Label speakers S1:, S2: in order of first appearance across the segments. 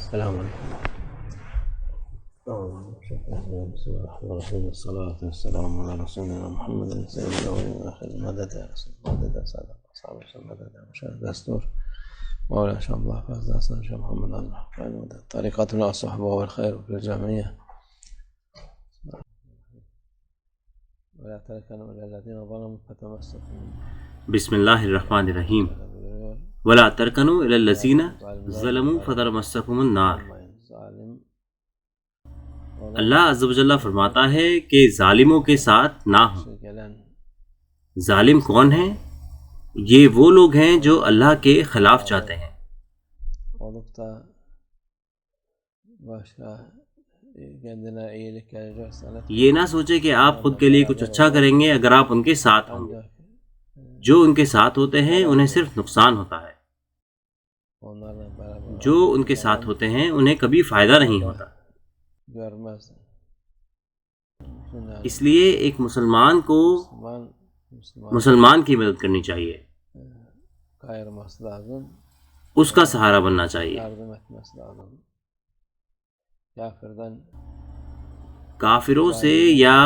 S1: السلام علیکم. بسم اللہ الرحمن الرحیم والصلاة والسلام علی رسولنا محمد سید الاولین والآخرین مدد یا رسول مدد صادق اصحاب رسول مدد یا مشاهد دستور مولا شاء الله فاز حسن شاء محمد الله خیر مدد طریقتنا الصحبه والخیر في الجمعیه ولا تركنوا الى الذين ظلموا فتمسكوا.
S2: بسم اللہ الرحمن الرحیم. ولا ترکنوا الی الذین ظلموا فتمسکم النار. اللہ عز و جل فرماتا ہے کہ ظالموں کے ساتھ نہ ہوں. ظالم کون ہیں؟ یہ وہ لوگ ہیں جو اللہ کے خلاف چاہتے ہیں. یہ نہ سوچے کہ آپ خود کے لیے کچھ اچھا کریں گے اگر آپ ان کے ساتھ ہوں گے. جو ان کے ساتھ ہوتے ہیں انہیں صرف نقصان ہوتا ہے. جو ان کے ساتھ ہوتے ہیں انہیں کبھی فائدہ نہیں ہوتا. اس لیے ایک مسلمان کو مسلمان کی مدد کرنی چاہیے، اس کا سہارا بننا چاہیے. کافروں سے یا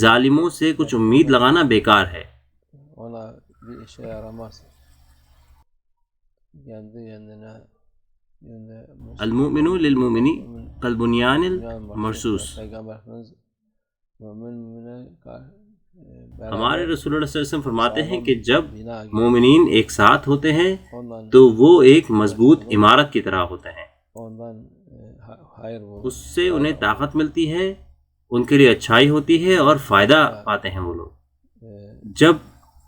S2: ظالموں سے کچھ امید لگانا بیکار ہے. المؤمن للمؤمن کالبنیان المرصوص. ہمارے رسول اللہ صلی اللہ علیہ وسلم فرماتے ہیں کہ جب مومنین ایک ساتھ ہوتے ہیں تو وہ ایک مضبوط عمارت کی طرح ہوتے ہیں. اس سے انہیں طاقت ملتی ہے، ان کے لیے اچھائی ہوتی ہے اور فائدہ پاتے ہیں وہ لوگ. جب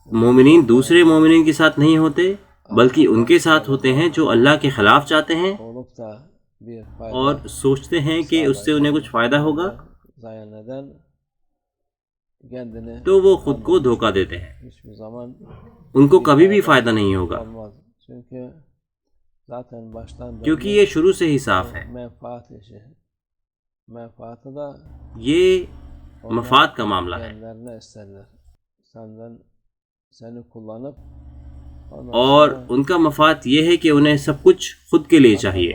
S2: مومنین دوسرے مومنین کے ساتھ نہیں ہوتے بلکہ ان کے ساتھ ہوتے ہیں جو اللہ کے خلاف چاہتے ہیں اور سوچتے ہیں کہ اس سے انہیں کچھ فائدہ ہوگا، تو وہ خود کو دھوکہ دیتے ہیں. ان کو کبھی بھی فائدہ نہیں ہوگا کیونکہ یہ شروع سے ہی صاف ہے. یہ مفاد کا معاملہ ہے اور ان کا مفاد یہ ہے کہ انہیں سب کچھ خود کے لیے چاہیے.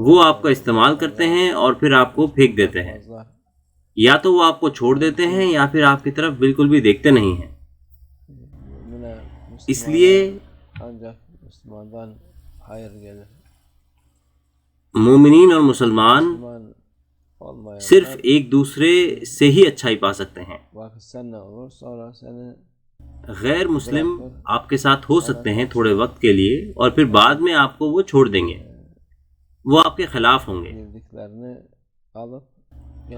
S2: وہ آپ کا استعمال کرتے ہیں اور پھر آپ کو پھینک دیتے ہیں. یا تو وہ آپ کو چھوڑ دیتے ہیں یا پھر آپ کی طرف بالکل بھی دیکھتے نہیں ہیں. اس لیے مومنین اور مسلمان صرف ایک دوسرے سے ہی اچھائی پا سکتے ہیں. غیر مسلم آپ کے ساتھ ہو سکتے ہیں تھوڑے وقت کے لیے اور پھر بعد میں آپ کو وہ چھوڑ دیں گے. وہ آپ کے خلاف ہوں گے.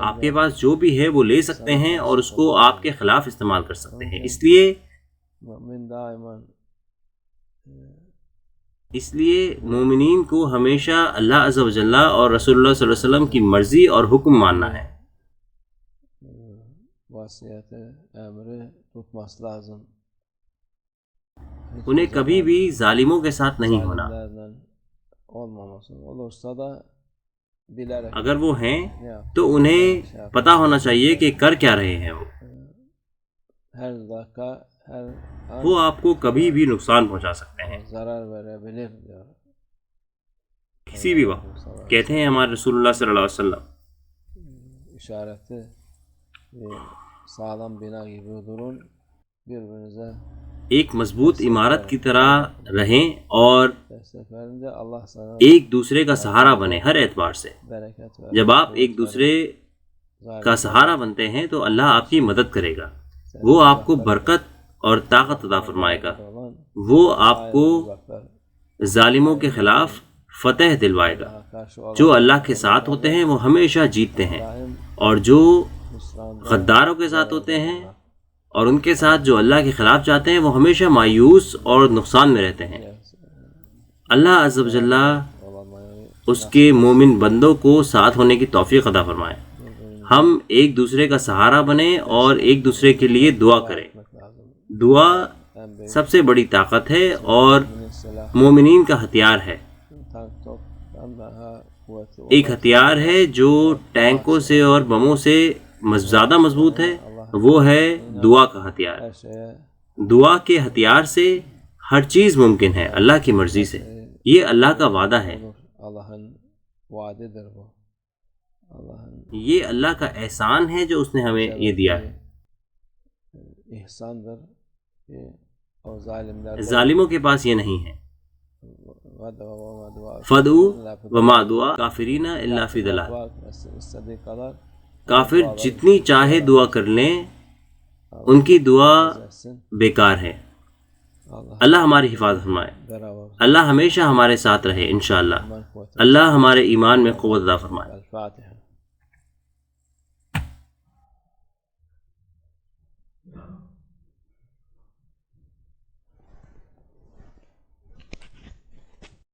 S2: آپ کے پاس جو بھی ہے وہ لے سکتے ہیں اور اس کو آپ کے خلاف استعمال کر سکتے ہیں. اس لیے مومنین کو ہمیشہ اللہ عز و جل اور رسول اللہ صلی اللہ علیہ وسلم کی مرضی اور حکم ماننا ہے. انہیں کبھی بھی ظالموں کے ساتھ نہیں ہونا. اگر وہ ہیں تو انہیں پتہ ہونا چاہیے کہ کر کیا رہے ہیں. وہ آپ کو کبھی بھی نقصان پہنچا سکتے ہیں کسی بھی وقت. کہتے ہیں ہمارے رسول اللہ صلی اللہ علیہ وسلم ایک مضبوط عمارت کی طرح رہیں اور ایک دوسرے کا سہارا بنے ہر اعتبار سے. جب آپ ایک دوسرے کا سہارا بنتے ہیں تو اللہ آپ کی مدد کرے گا. وہ آپ کو برکت اور طاقت عطا فرمائے گا. وہ آپ کو ظالموں کے خلاف فتح دلوائے گا. جو اللہ کے ساتھ ہوتے ہیں وہ ہمیشہ جیتتے ہیں اور جو غداروں کے ساتھ ہوتے ہیں اور ان کے ساتھ جو اللہ کے خلاف چاہتے ہیں وہ ہمیشہ مایوس اور نقصان میں رہتے ہیں. اللہ عز و جل اس کے مومن بندوں کو ساتھ ہونے کی توفیق عطا فرمائے. ہم ایک دوسرے کا سہارا بنیں اور ایک دوسرے کے لیے دعا کریں. دعا سب سے بڑی طاقت ہے اور مومنین کا ہتھیار ہے. ایک ہتھیار ہے جو ٹینکوں سے اور بموں سے زیادہ مضبوط ہے، وہ ہے دعا کا ہتھیار. دعا کے ہتھیار سے ہر چیز ممکن ہے اللہ کی مرضی سے. یہ اللہ کا وعدہ ہے. یہ اللہ کا احسان ہے جو اس نے ہمیں یہ دیا ہے. ظالموں کے پاس یہ نہیں ہے. فدعو وما دعا کافرین الا فی ضلال. کافر جتنی چاہے دعا کر لیں ان کی دعا بیکار ہے. اللہ ہماری حفاظت فرمائے. اللہ ہمیشہ ہمارے ساتھ رہے انشاءاللہ. اللہ ہمارے ایمان میں قوت عطا فرمائے.